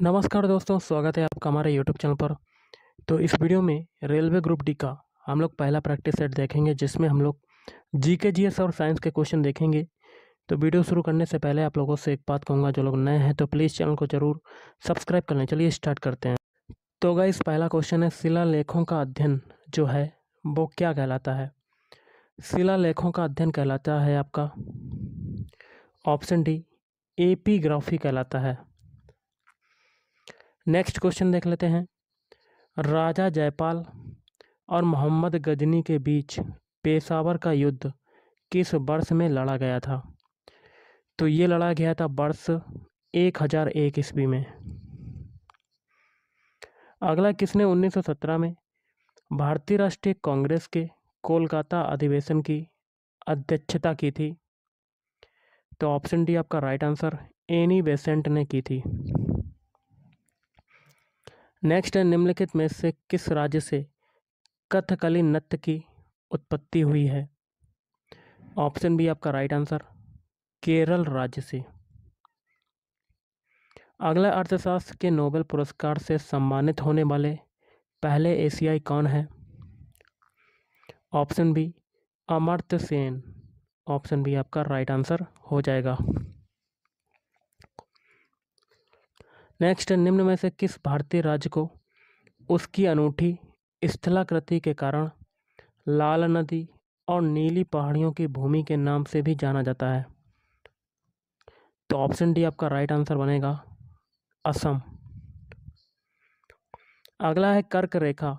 नमस्कार दोस्तों, स्वागत है आपका हमारे यूट्यूब चैनल पर। तो इस वीडियो में रेलवे ग्रुप डी का हम लोग पहला प्रैक्टिस सेट देखेंगे, जिसमें हम लोग जीके, जीएस और साइंस के क्वेश्चन देखेंगे। तो वीडियो शुरू करने से पहले आप लोगों से एक बात कहूँगा, जो लोग नए हैं तो प्लीज़ चैनल को ज़रूर सब्सक्राइब कर लें। चलिए स्टार्ट करते हैं। तो गाइस, पहला क्वेश्चन है, शिलालेखों का अध्ययन जो है वो क्या कहलाता है? शिलालेखों का अध्ययन कहलाता है आपका ऑप्शन डी, एपीग्राफी कहलाता है। नेक्स्ट क्वेश्चन देख लेते हैं। राजा जयपाल और मोहम्मद गजनी के बीच पेशावर का युद्ध किस वर्ष में लड़ा गया था? तो ये लड़ा गया था वर्ष 1001 ईस्वी में। अगला, किसने 1917 में भारतीय राष्ट्रीय कांग्रेस के कोलकाता अधिवेशन की अध्यक्षता की थी? तो ऑप्शन डी आपका राइट आंसर, एनी बेसेंट ने की थी। नेक्स्ट है, निम्नलिखित में से किस राज्य से कथकली नृत्य की उत्पत्ति हुई है? ऑप्शन बी आपका राइट आंसर, केरल राज्य से। अगला, अर्थशास्त्र के नोबेल पुरस्कार से सम्मानित होने वाले पहले एशियाई कौन है? Option B Amartya Sen. Option B आपका राइट आंसर हो जाएगा। नेक्स्ट, निम्न में से किस भारतीय राज्य को उसकी अनूठी स्थलाकृति के कारण लाल नदी और नीली पहाड़ियों की भूमि के नाम से भी जाना जाता है? तो ऑप्शन डी आपका राइट आंसर बनेगा, असम। अगला है, कर्क रेखा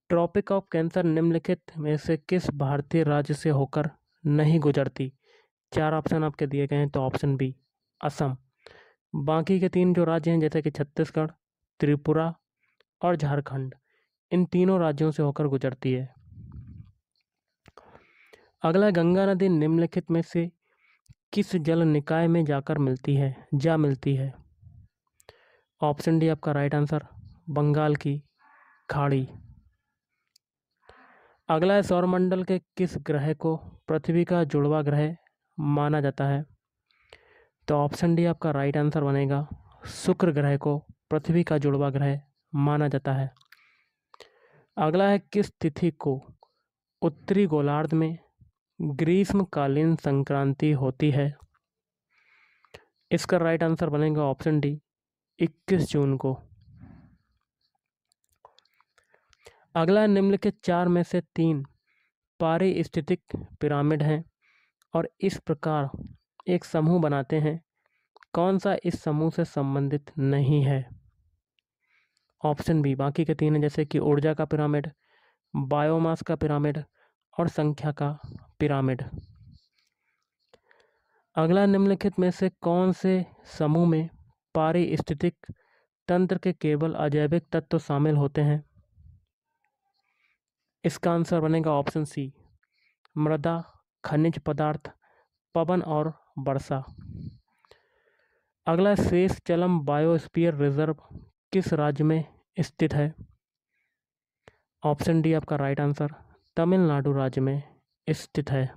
ट्रॉपिक ऑफ कैंसर निम्नलिखित में से किस भारतीय राज्य से होकर नहीं गुजरती? 4 ऑप्शन आपके दिए गए हैं, तो ऑप्शन बी असम। बाकी के 3 जो राज्य हैं, जैसे कि छत्तीसगढ़, त्रिपुरा और झारखंड, इन तीनों राज्यों से होकर गुजरती है। अगला, गंगा नदी निम्नलिखित में से किस जल निकाय में जाकर मिलती है? ऑप्शन डी आपका राइट आंसर, बंगाल की खाड़ी। अगला है, सौरमंडल के किस ग्रह को पृथ्वी का जुड़वा ग्रह माना जाता है? तो ऑप्शन डी आपका राइट आंसर बनेगा, शुक्र ग्रह को पृथ्वी का जुड़वा ग्रह माना जाता है। अगला है, किस तिथि को उत्तरी गोलार्ध में ग्रीष्मकालीन संक्रांति होती है? इसका राइट आंसर बनेगा ऑप्शन डी, 21 जून को। अगला, निम्नलिखित 4 में से 3 पारिस्थितिक पिरामिड हैं और इस प्रकार एक समूह बनाते हैं। कौन सा इस समूह से संबंधित नहीं है? ऑप्शन बी बाकी के 3 हैं, जैसे कि ऊर्जा का पिरामिड, बायोमास का पिरामिड और संख्या का पिरामिड। अगला, निम्नलिखित में से कौन से समूह में पारिस्थितिक तंत्र के केवल अजैविक तत्व शामिल होते हैं? इसका आंसर बनेगा ऑप्शन सी, मृदा, खनिज पदार्थ, पवन और वर्षा। अगला, शेषचलम बायोस्फीयर रिजर्व किस राज्य में स्थित है? ऑप्शन डी आपका राइट आंसर, तमिलनाडु राज्य में स्थित है।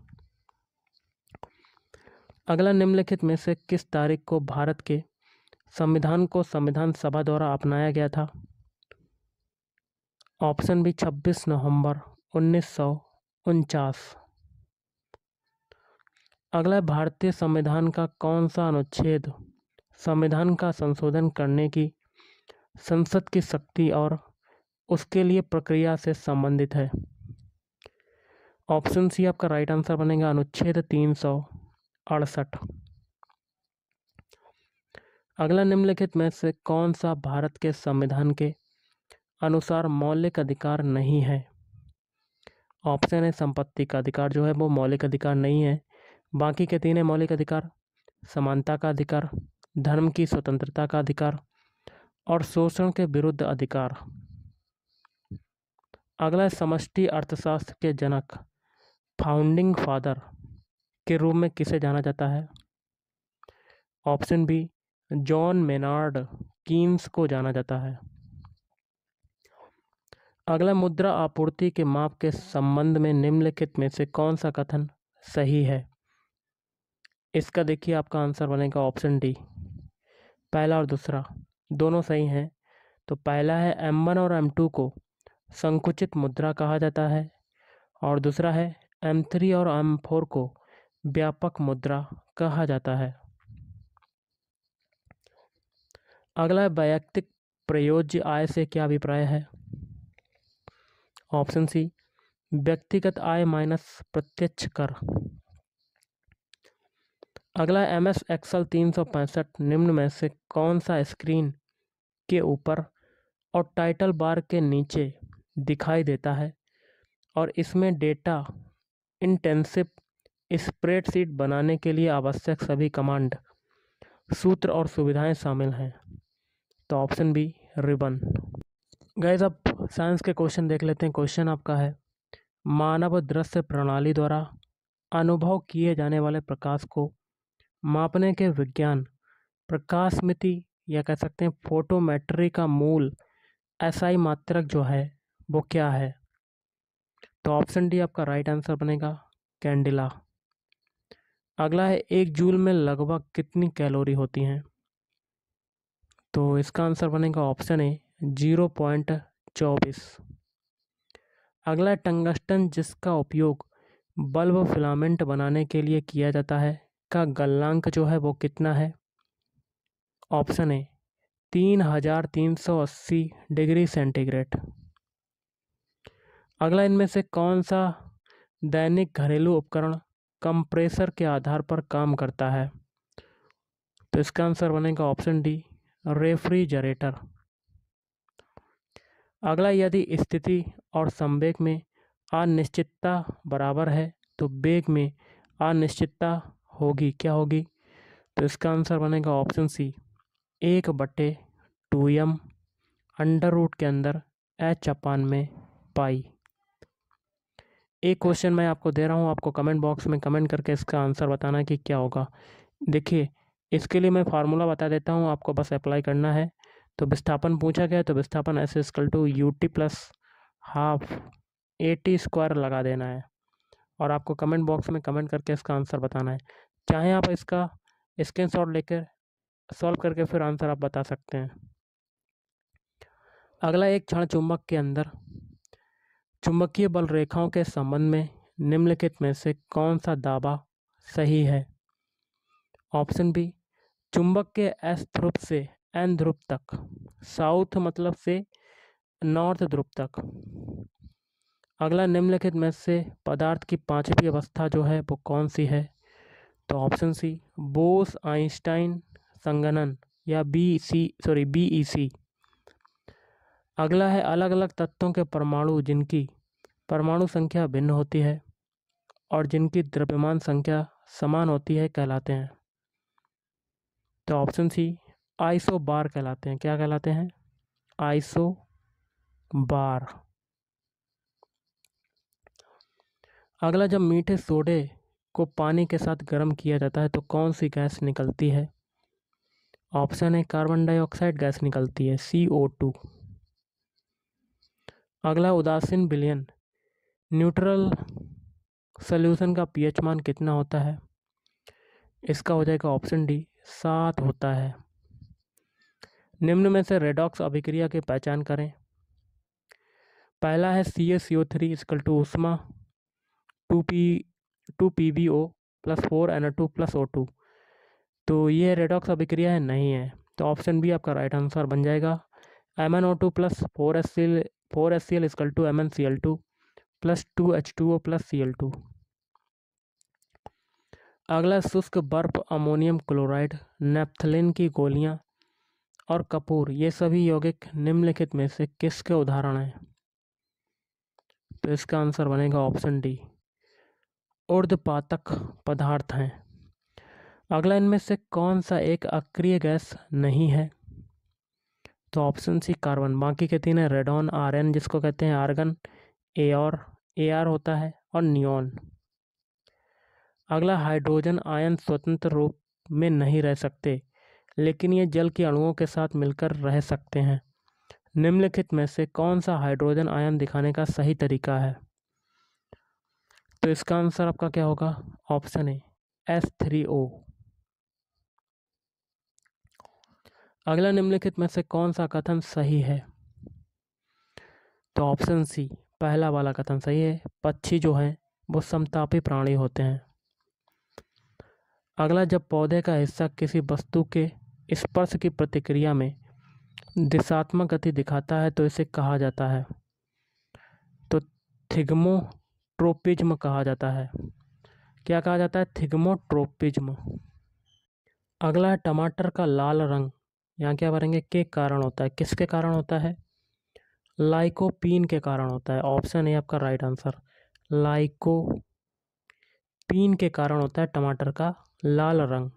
अगला, निम्नलिखित में से किस तारीख को भारत के संविधान को संविधान सभा द्वारा अपनाया गया था? ऑप्शन बी 26 नवंबर 1949। अगला, भारतीय संविधान का कौन सा अनुच्छेद संविधान का संशोधन करने की संसद की शक्ति और उसके लिए प्रक्रिया से संबंधित है? ऑप्शन सी आपका राइट आंसर बनेगा, अनुच्छेद 368। अगला, निम्नलिखित में से कौन सा भारत के संविधान के अनुसार मौलिक अधिकार नहीं है? ऑप्शन है, संपत्ति का अधिकार जो है वो मौलिक अधिकार नहीं है। बाकी के 3 है, मौलिक अधिकार, समानता का अधिकार, धर्म की स्वतंत्रता का अधिकार और शोषण के विरुद्ध अधिकार। अगला, समष्टि अर्थशास्त्र के जनक, फाउंडिंग फादर के रूप में किसे जाना जाता है? Option B John Maynard Keynes को जाना जाता है। अगला, मुद्रा आपूर्ति के माप के संबंध में निम्नलिखित में से कौन सा कथन सही है? इसका देखिए आपका आंसर बनेगा ऑप्शन डी, पहला और दूसरा। दोनों सही हैं। तो पहला है M1 और M2 को संकुचित मुद्रा कहा जाता है और दूसरा है M3 और M4 को व्यापक मुद्रा कहा जाता है। अगला वैयक्तिक प्रयोज्य आय से क्या अभिप्राय है? ऑप्शन सी, व्यक्तिगत आय माइनस प्रत्यक्ष कर। अगला MS एक्सेल 365 निम्न में से कौन सा स्क्रीन के ऊपर और टाइटल बार के नीचे दिखाई देता है और इसमें डेटा इंटेंसिव स्प्रेडशीट बनाने के लिए आवश्यक सभी कमांड, सूत्र और सुविधाएं शामिल हैं? तो ऑप्शन बी, रिबन। गाइस, अब साइंस के क्वेश्चन देख लेते हैं। क्वेश्चन आपका है, मानव दृश्य प्रणाली द्वारा अनुभव किए जाने वाले प्रकाश को मापने के विज्ञान प्रकाशमिति या कह सकते हैं फोटोमेट्री का मूल एसआई मात्रक जो है वो क्या है? तो ऑप्शन डी आपका राइट आंसर बनेगा, कैंडिला। अगला है, 1 जूल में लगभग कितनी कैलोरी होती हैं? तो इसका आंसर बनेगा ऑप्शन ए, 0.24। अगला है, टंगस्टन जिसका उपयोग बल्ब फिलामेंट बनाने के लिए किया जाता है का गलनांक जो है वो कितना है? Option A, 3380 degree centigrade. अगला, इनमें से कौन सा दैनिक घरेलू उपकरण कंप्रेसर के आधार पर काम करता है? तो इसका आंसर बनेगा ऑप्शन डी, रेफ्रिजरेटर। अगला, यदि स्थिति और संवेग में अनिश्चितता बराबर है तो वेग में अनिश्चितता होगी, क्या होगी? तो इसका आंसर बनेगा option C, 1/2m under root के अंदर h/पाई। एक क्वेश्चन मैं आपको दे रहा हूँ, आपको कमेंट बॉक्स में कमेंट करके इसका आंसर बताना है कि क्या होगा। देखिए, इसके लिए मैं फार्मूला बता देता हूँ, आपको बस अप्लाई करना है। तो विस्थापन पूछा गया, तो विस्थापन S=UT प्लस हाफ AT² लगा देना है और आपको कमेंट बॉक्स में कमेंट करके इसका आंसर बताना है। चाहे आप इसका स्क्रीनशॉट लेकर सॉल्व करके फिर आंसर आप बता सकते हैं। अगला, एक क्षण चुंबक के अंदर चुंबकीय बल रेखाओं के संबंध में निम्नलिखित में से कौन सा दावा सही है? ऑप्शन बी, चुंबक के S ध्रुव से N ध्रुव तक, साउथ मतलब से नॉर्थ ध्रुव तक। अगला, निम्नलिखित में से पदार्थ की पांचवी अवस्था जो है वो कौन सी है? तो ऑप्शन सी, बोस आइंस्टाइन संघनन या BEC। अगला है, अलग अलग तत्वों के परमाणु जिनकी परमाणु संख्या भिन्न होती है और जिनकी द्रव्यमान संख्या समान होती है कहलाते हैं? तो ऑप्शन सी, आइसोबार कहलाते हैं। क्या कहलाते हैं? आइसोबार। अगला, जब मीठे सोडे को पानी के साथ गर्म किया जाता है तो कौन सी गैस निकलती है? Option A, carbon dioxide gas निकलती है, CO2। अगला, उदासीन विलयन न्यूट्रल सॉल्यूशन का pH मान कितना होता है? इसका हो जाएगा ऑप्शन डी, 7 होता है। निम्न में से रेडॉक्स अभिक्रिया की पहचान करें। पहला है, CaCO3 ऊष्मा 2PbO + 4Na2 + O2। तो ये रेडॉक्स अभिक्रिया है, नहीं है। तो ऑप्शन बी आपका राइट आंसर बन जाएगा, MnO2 + 4HCl = MnCl2 + 2H2O + Cl2। अगला, शुष्क बर्फ, अमोनियम क्लोराइड, नेप्थलीन की गोलियां और कपूर ये सभी यौगिक निम्नलिखित में से किसके उदाहरण हैं? तो इसका आंसर बनेगा ऑप्शन डी, ऊर्ध्वपातक पदार्थ हैं। अगला, इनमें से कौन सा एक अक्रिय गैस नहीं है? तो ऑप्शन सी, कार्बन। बाकी के तीन है, रेडॉन, Rn जिसको कहते हैं आर्गन, AR होता है और नियॉन। अगला, हाइड्रोजन आयन स्वतंत्र रूप में नहीं रह सकते लेकिन ये जल के अणुओं के साथ मिलकर रह सकते हैं। निम्नलिखित में से कौन सा हाइड्रोजन आयन दिखाने का सही तरीका है? तो इसका आंसर आपका क्या होगा? Option A, H3O। अगला निम्नलिखित में से कौन सा कथन सही है? तो ऑप्शन सी पहला वाला कथन सही है। पक्षी जो हैं वो समतापी प्राणी होते हैं। अगला, जब पौधे का हिस्सा किसी वस्तु के स्पर्श की प्रतिक्रिया में दिशात्मक गति दिखाता है तो इसे कहा जाता है? तो थिग्मोट्रोपिज्म कहा जाता है। क्या कहा जाता है? थिग्मोट्रोपिज्म। अगला है, टमाटर का लाल रंग यहाँ क्या भरेंगे? के कारण होता है। किसके कारण होता है? लाइकोपीन के कारण होता है। ऑप्शन ए आपका राइट आंसर। लाइकोपीन के कारण होता है टमाटर का लाल रंग।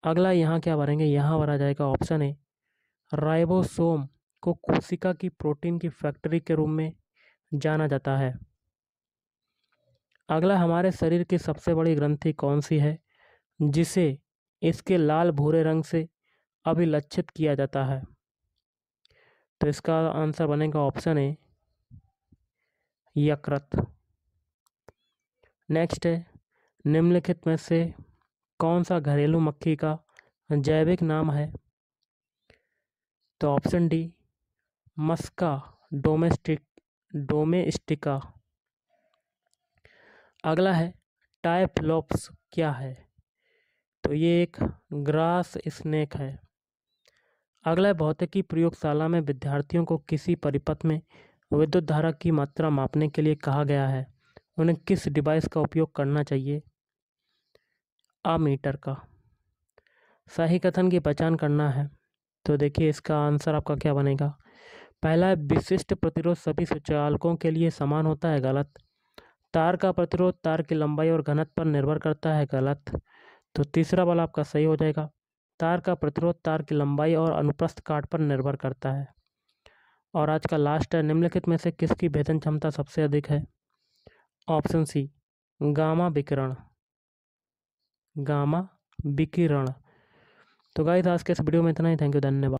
अगला यहाँ क्या भरेंगे? यहाँ भरा जाएगा ऑप्शन ए, राइबोसोम को कोशिका की प्रोटीन की फैक्ट्री के रूप में जाना जाता है। अगला, हमारे शरीर की सबसे बड़ी ग्रंथि कौन सी है जिसे इसके लाल भूरे रंग से अभिलक्षित किया जाता है? तो इसका आंसर बनेगा ऑप्शन ए, यकृत। नेक्स्ट है, निम्नलिखित में से कौन सा घरेलू मक्खी का जैविक नाम है? तो ऑप्शन डी, मस्का डोमेस्टिका। अगला है, टाइफलोप्स क्या है? तो ये एक ग्रास स्नेक है। अगला है, भौतिकी प्रयोगशाला में विद्यार्थियों को किसी परिपथ में विद्युत धारा की मात्रा मापने के लिए कहा गया है, उन्हें किस डिवाइस का उपयोग करना चाहिए? अमीटर का। सही कथन की पहचान करना है तो देखिए इसका आंसर आपका क्या बनेगा? पहला है, विशिष्ट प्रतिरोध सभी सुचालकों के लिए समान होता है। गलत। तार का प्रतिरोध तार की लंबाई और घनत्व पर निर्भर करता है। गलत। तो तीसरा वाला आपका सही हो जाएगा। तार का प्रतिरोध तार की लंबाई और अनुप्रस्थ काट पर निर्भर करता है। और आज का लास्ट है, निम्नलिखित में से किसकी भेदन क्षमता सबसे अधिक है? ऑप्शन सी, गामा विकिरण। गामा विकिरण। तो गाइस आज के इस वीडियो में इतना ही। थैंक यू, धन्यवाद।